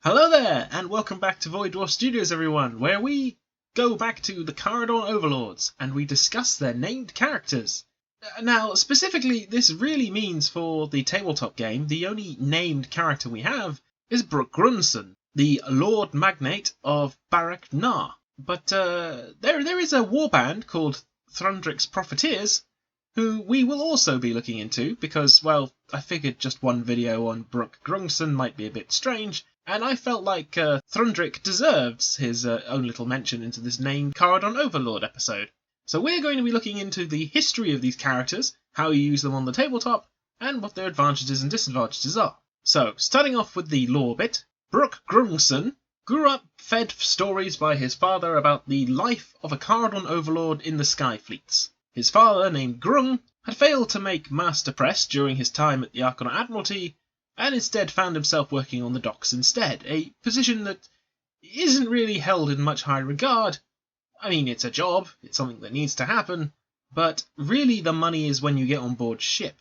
Hello there, and welcome back to Void Dwarf Studios, everyone, where we go back to the Kharadon Overlords and we discuss their named characters. Now, specifically, this really means for the tabletop game, the only named character we have is Brokk Grungsson, the Lord Magnate of Barak Nar. But there is a warband called Thundriks Profitiers, who we will also be looking into because, well, I figured just one video on Brokk Grungsson might be a bit strange, and I felt like Thundrik deserves his own little mention into this named Kharadon Overlord episode. So we're going to be looking into the history of these characters, how you use them on the tabletop, and what their advantages and disadvantages are. So, starting off with the lore bit, Brokk Grungsson grew up fed stories by his father about the life of a Kharadon Overlord in the Sky Fleets. His father, named Grung, had failed to make Master Press during his time at the Archon Admiralty, and instead found himself working on the docks instead, a position that isn't really held in much high regard. I mean, it's a job, it's something that needs to happen, but really the money is when you get on board ship.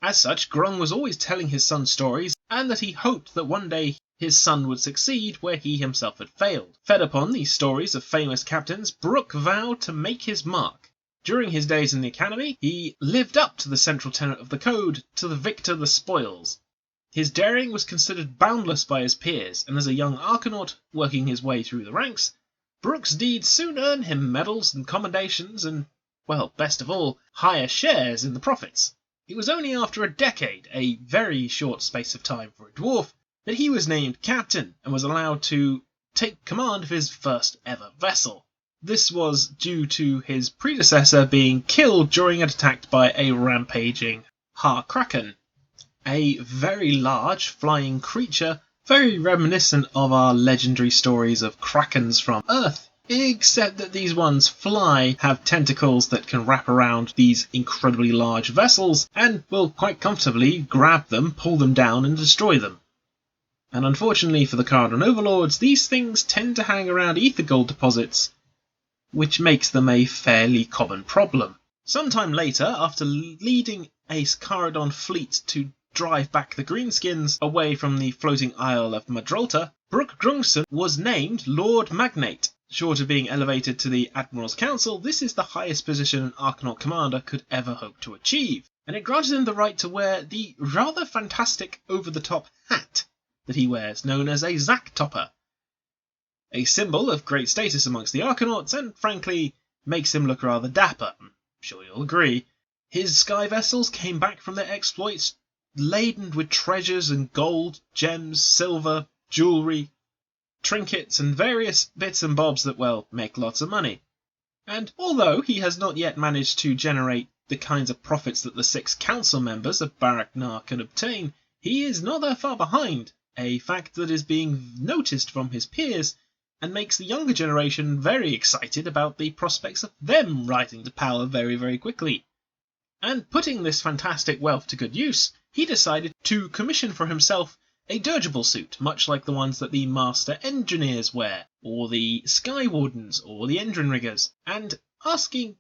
As such, Grung was always telling his son stories, and that he hoped that one day his son would succeed where he himself had failed. Fed upon these stories of famous captains, Brokk vowed to make his mark. During his days in the academy, he lived up to the central tenet of the code, to the victor the spoils. His daring was considered boundless by his peers, and as a young Archanaut working his way through the ranks, Brook's deeds soon earned him medals and commendations and, well, best of all, higher shares in the profits. It was only after a decade, a very short space of time for a dwarf, that he was named captain and was allowed to take command of his first ever vessel. This was due to his predecessor being killed during an attack by a rampaging Kraken, a very large flying creature, very reminiscent of our legendary stories of Krakens from Earth, except that these ones fly, have tentacles that can wrap around these incredibly large vessels, and will quite comfortably grab them, pull them down and destroy them. And unfortunately for the Kharadon Overlords, these things tend to hang around ether gold deposits, which makes them a fairly common problem. Sometime later, after leading a Kharadon fleet to drive back the Greenskins away from the floating isle of Madrolta, Brokk Grungsson was named Lord Magnate. Short of being elevated to the Admiral's Council, this is the highest position an Archanaut commander could ever hope to achieve, and it granted him the right to wear the rather fantastic over-the-top hat that he wears, known as a Zack Topper, a symbol of great status amongst the Archanauts, and frankly makes him look rather dapper. I'm sure you'll agree. His sky vessels came back from their exploits laden with treasures and gold, gems, silver, jewellery, trinkets and various bits and bobs that, well, make lots of money. And although he has not yet managed to generate the kinds of profits that the 6 council members of Barak Nar can obtain, he is not that far behind, a fact that is being noticed from his peers and makes the younger generation very excited about the prospects of them rising to power very, very quickly. And putting this fantastic wealth to good use, he decided to commission for himself a dirigible suit, much like the ones that the Master Engineers wear, or the Sky Wardens, or the Engine Riggers, and asking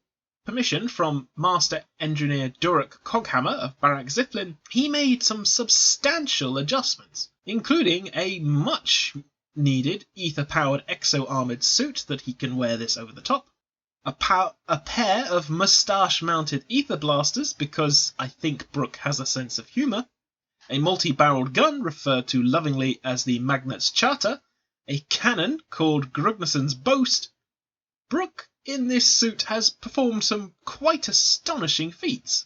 permission from Master Engineer Durek Coghammer of Barak Ziflin, he made some substantial adjustments, including a much-needed ether-powered exo-armoured suit that he can wear this over the top, a pair of moustache-mounted ether blasters, because I think Brokk has a sense of humour, a multi-barreled gun referred to lovingly as the Magnet's Charter, a cannon called Grugnsson's Boast. Brokk in this suit has performed some quite astonishing feats,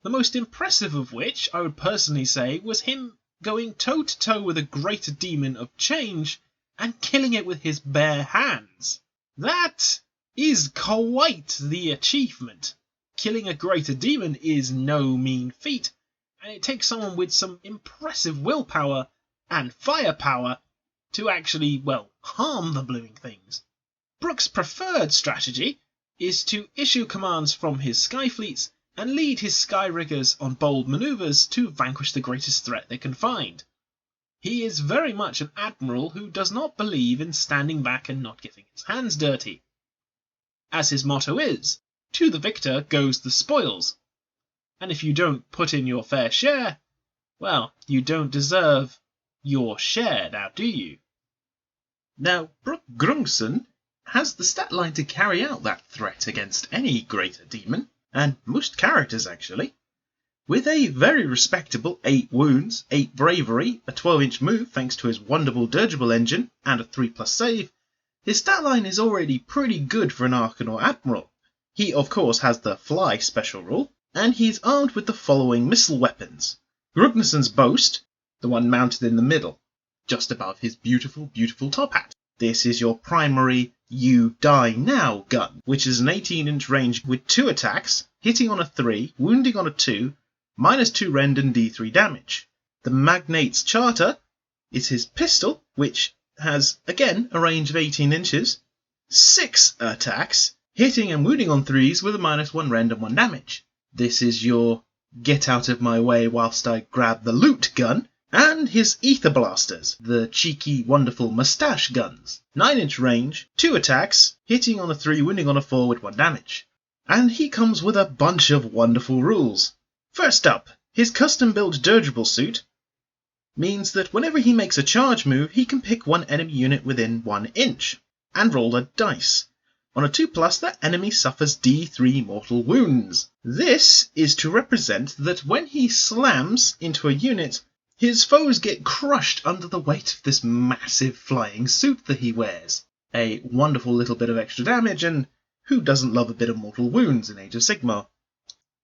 the most impressive of which I would personally say was him going toe-to-toe with a greater demon of change and killing it with his bare hands. That is quite the achievement. Killing a greater demon is no mean feat, and it takes someone with some impressive willpower and firepower to actually, well, harm the blooming things. Brook's preferred strategy is to issue commands from his sky fleets and lead his sky riggers on bold manoeuvres to vanquish the greatest threat they can find. He is very much an admiral who does not believe in standing back and not getting his hands dirty. As his motto is, to the victor goes the spoils, and if you don't put in your fair share, well, you don't deserve your share, now do you? Now, Brokk Grungsson has the stat line to carry out that threat against any greater demon, and most characters actually. With a very respectable 8 wounds, 8 bravery, a 12-inch move thanks to his wonderful dirigible engine, and a 3+ save, his stat line is already pretty good for an Arcanor Admiral. He of course has the fly special rule, and he's armed with the following missile weapons. Grugnsson's Boast, the one mounted in the middle, just above his beautiful top hat. This is your primary You Die Now gun, which is an 18-inch range with 2 attacks, hitting on a 3, wounding on a 2, -2 rend and D3 damage. The Magnate's Charter is his pistol, which has, again, a range of 18 inches, 6 attacks, hitting and wounding on 3s with a -1 rend and 1 damage. This is your Get Out of My Way Whilst I Grab the Loot gun, and his Ether Blasters, the cheeky, wonderful moustache guns. 9-inch range, 2 attacks, hitting on a 3, wounding on a 4 with 1 damage. And he comes with a bunch of wonderful rules. First up, his custom-built dirigible suit means that whenever he makes a charge move, he can pick one enemy unit within 1 inch, and roll a dice. On a 2+, that enemy suffers D3 mortal wounds. This is to represent that when he slams into a unit, his foes get crushed under the weight of this massive flying suit that he wears. A wonderful little bit of extra damage, and who doesn't love a bit of mortal wounds in Age of Sigmar?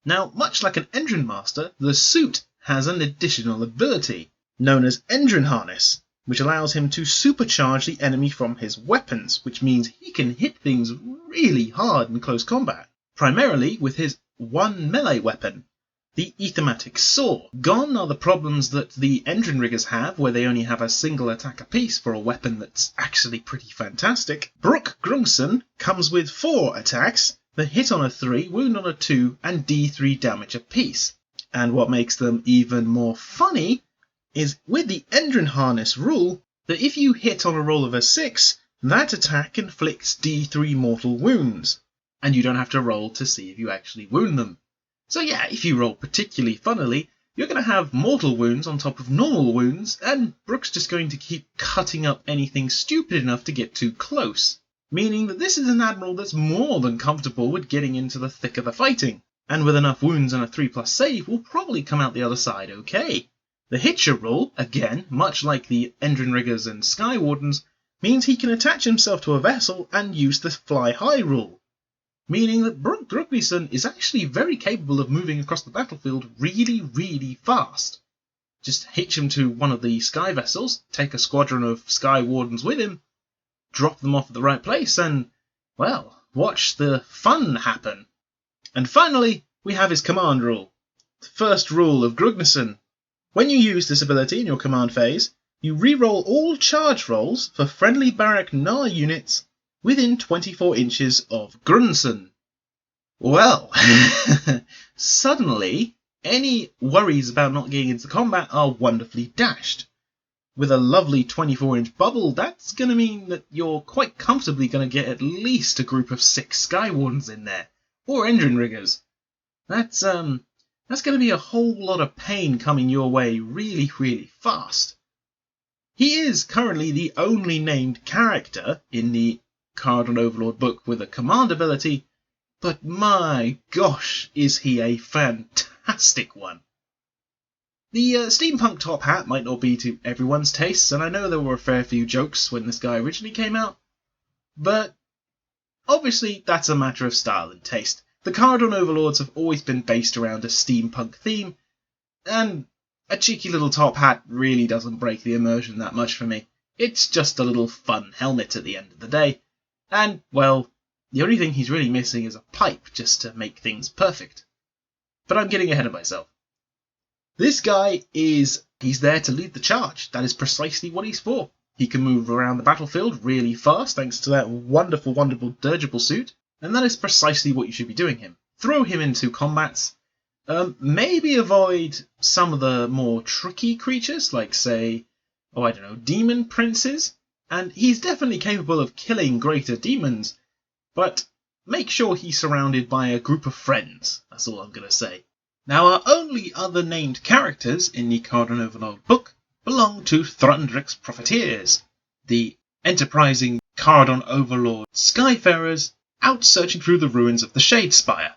Now, much like an Engine Master, the suit has an additional ability, known as Engine Harness, which allows him to supercharge the enemy from his weapons, which means he can hit things really hard in close combat, primarily with his one melee weapon, the Aethermatic Saw. Gone are the problems that the Engine Riggers have, where they only have a single attack apiece for a weapon that's actually pretty fantastic. Brokk Grungsson comes with 4 attacks, that hit on a 3, wound on a 2, and D3 damage apiece. And what makes them even more funny is with the Engine Harness rule, that if you hit on a roll of a 6, that attack inflicts D3 mortal wounds, and you don't have to roll to see if you actually wound them. So yeah, if you roll particularly funnily, you're going to have mortal wounds on top of normal wounds, and Brook's just going to keep cutting up anything stupid enough to get too close. Meaning that this is an admiral that's more than comfortable with getting into the thick of the fighting, and with enough wounds and a 3+ save will probably come out the other side okay. The Hitcher rule, again, much like the Engine Riggers and Sky Wardens, means he can attach himself to a vessel and use the Fly High rule, meaning that Brokk Grungsson is actually very capable of moving across the battlefield really fast. Just hitch him to one of the Sky vessels, take a squadron of Sky Wardens with him, drop them off at the right place, and, well, watch the fun happen. And finally, we have his command rule. The first rule of Grungsson. When you use this ability in your command phase, you re-roll all charge rolls for friendly Barrack Gnar units within 24 inches of Grungsson. Well, suddenly, any worries about not getting into combat are wonderfully dashed. With a lovely 24-inch bubble, that's going to mean that you're quite comfortably going to get at least a group of 6 Sky Wardens in there, or Engine Riggers. That's going to be a whole lot of pain coming your way really fast. He is currently the only named character in the Kharadon Overlord book with a command ability, but my gosh, is he a fantastic one. The steampunk top hat might not be to everyone's tastes, and I know there were a fair few jokes when this guy originally came out, but obviously that's a matter of style and taste. The Kharadon Overlords have always been based around a steampunk theme, and a cheeky little top hat really doesn't break the immersion that much for me. It's just a little fun helmet at the end of the day, and, well, the only thing he's really missing is a pipe just to make things perfect. But I'm getting ahead of myself. This guy he's there to lead the charge. That is precisely what he's for. He can move around the battlefield really fast thanks to that wonderful dirigible suit, and that is precisely what you should be doing him. Throw him into combats, maybe avoid some of the more tricky creatures, like say, demon princes, and he's definitely capable of killing greater demons, but make sure he's surrounded by a group of friends, that's all I'm going to say. Now, our only other named characters in the Kharadon Overlord book belong to Thundriks Profitiers, the enterprising Kharadon Overlord Skyfarers out searching through the ruins of the Shadespire.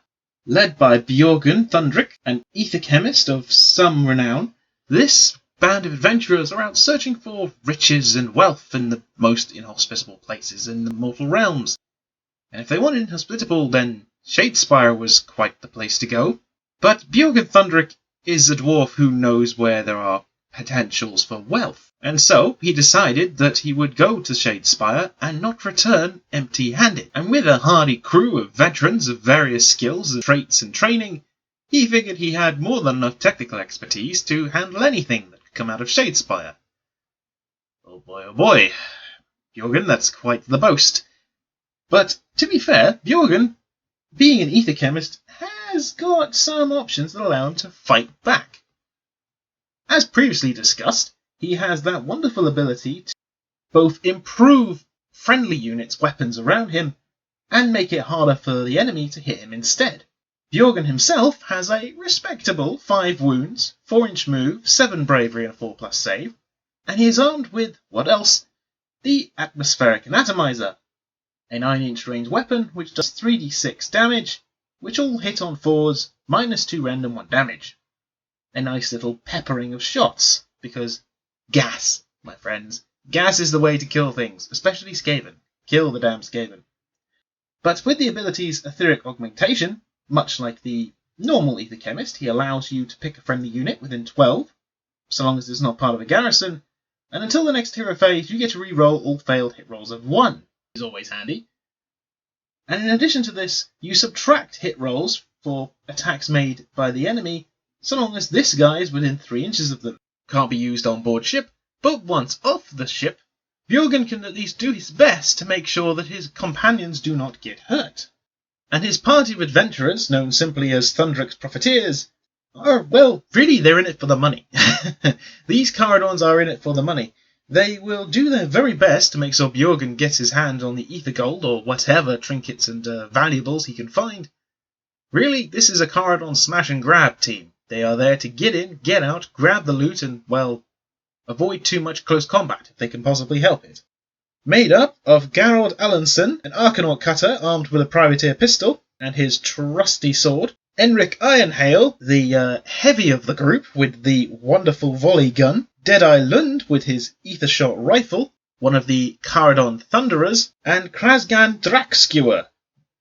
Led by Bjorgen Thundrik, an ether chemist of some renown, this band of adventurers are out searching for riches and wealth in the most inhospitable places in the mortal realms. And if they weren't inhospitable, then Shadespire was quite the place to go. But Bjorgen Thundrik is a dwarf who knows where there are potentials for wealth, and so he decided that he would go to Shadespire and not return empty-handed. And with a hardy crew of veterans of various skills and traits and training, he figured he had more than enough technical expertise to handle anything that could come out of Shadespire. Oh boy, Bjorgen, that's quite the boast. But to be fair, Bjorgen, being an ether chemist, has got some options that allow him to fight back. As previously discussed, he has that wonderful ability to both improve friendly units' weapons around him and make it harder for the enemy to hit him instead. Bjorgen himself has a respectable 5 wounds, 4-inch move, 7 bravery and a 4+ save, and he is armed with, what else? The Atmospheric Anatomizer, a 9-inch range weapon which does 3d6 damage, which all hit on 4s, -2 rend and 1 damage. A nice little peppering of shots, because gas, my friends. Gas is the way to kill things, especially Skaven. Kill the damn Skaven. But with the abilities Etheric Augmentation, much like the normal Ether Chemist, he allows you to pick a friendly unit within 12, so long as it's not part of a garrison, and until the next hero phase you get to re-roll all failed hit rolls of 1, which is always handy. And in addition to this, you subtract hit rolls for attacks made by the enemy, so long as this guy is within 3 inches of them. Can't be used on board ship, but once off the ship, Bjorgen can at least do his best to make sure that his companions do not get hurt. And his party of adventurers, known simply as Thundriks Profitiers, are, well, really they're in it for the money. These Kharadons are in it for the money. They will do their very best to make sure Bjorgen gets his hand on the ether gold or whatever trinkets and valuables he can find. Really, this is a Kharadon smash and grab team. They are there to get in, get out, grab the loot, and, well, avoid too much close combat if they can possibly help it. Made up of Garrod Allenson, an Arcanaut cutter armed with a privateer pistol and his trusty sword, Enric Ironhail, the heavy of the group with the wonderful volley gun, Deadeye Lund with his ether shot rifle, one of the Kharadon Thunderers, and Krasgan Drakskewer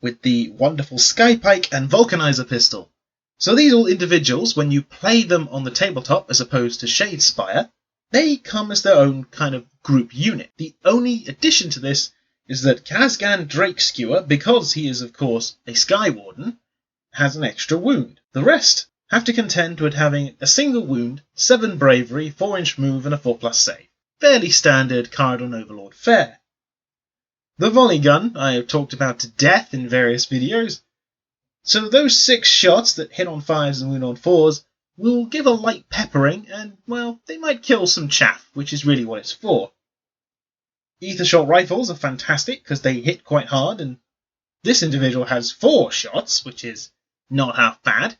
with the wonderful Skypike and Vulcanizer pistol. So these all individuals, when you play them on the tabletop as opposed to Shadespire, they come as their own kind of group unit. The only addition to this is that Krasgan Drakeskewer, because he is of course a Sky Warden, has an extra wound. The rest have to contend with having a single wound, 7 bravery, 4-inch move and a 4+ save. Fairly standard Kharadon Overlord fare. The volley gun I have talked about to death in various videos. So those 6 shots that hit on 5s and wound on 4s will give a light peppering and, well, they might kill some chaff, which is really what it's for. Ether shot rifles are fantastic because they hit quite hard, and this individual has 4 shots, which is not half bad.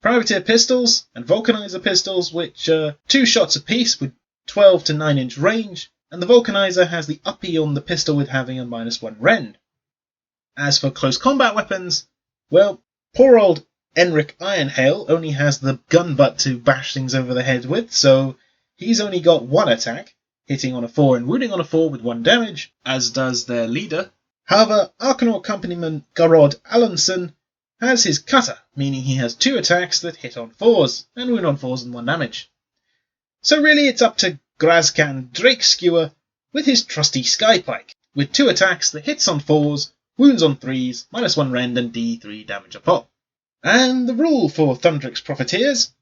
Privateer pistols and Vulcanizer pistols, which are 2 shots apiece with 12 to 9-inch range, and the Vulcanizer has the uppie on the pistol with having a -1 rend. As for close combat weapons, well, poor old Enric Ironhail only has the gun butt to bash things over the head with, so he's only got 1 attack, hitting on a 4 and wounding on a 4 with 1 damage, as does their leader. However, Arcanaut Companyman Garrod Allenson has his cutter, meaning he has 2 attacks that hit on 4s and wound on 4s and 1 damage. So really it's up to Krasgan Drakeskewer with his trusty Skypike, with 2 attacks that hits on 4s, wounds on 3s, -1 rend and D3 damage a pop. And the rule for Thundriks Profiteers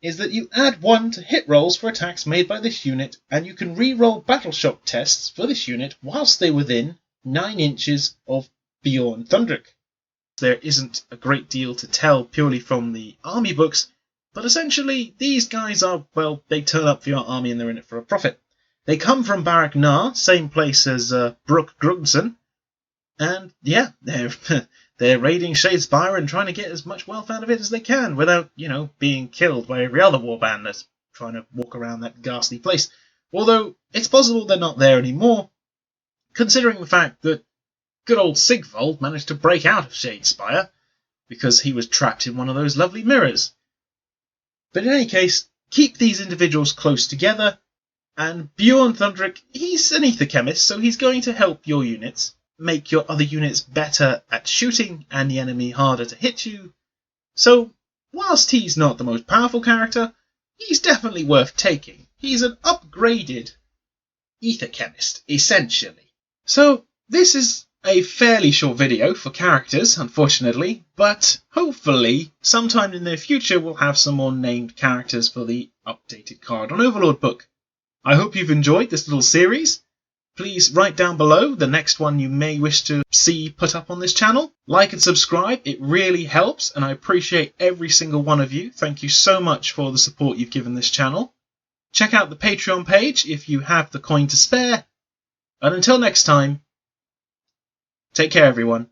is that you add 1 to hit rolls for attacks made by this unit, and you can re-roll battleshock tests for this unit whilst they're within 9 inches of Bjorn Thundrik. There isn't a great deal to tell purely from the army books, but essentially these guys are, well, they turn up for your army and they're in it for a profit. They come from Barak Nar, same place as Brokk Grungsson, and yeah, they're raiding Shadespire and trying to get as much wealth out of it as they can without, being killed by every other warband that's trying to walk around that ghastly place. Although, it's possible they're not there anymore, considering the fact that good old Sigvold managed to break out of Shadespire because he was trapped in one of those lovely mirrors. But in any case, keep these individuals close together, and Bjorn Thundrik, he's an ether chemist, so he's going to help your units, make your other units better at shooting and the enemy harder to hit you. So, whilst he's not the most powerful character, he's definitely worth taking. He's an upgraded ether chemist, essentially. So, this is a fairly short video for characters, unfortunately, but hopefully sometime in the future we'll have some more named characters for the updated Kharadon Overlord book. I hope you've enjoyed this little series. Please write down below the next one you may wish to see put up on this channel. Like and subscribe, it really helps, and I appreciate every single one of you. Thank you so much for the support you've given this channel. Check out the Patreon page if you have the coin to spare. And until next time, take care everyone.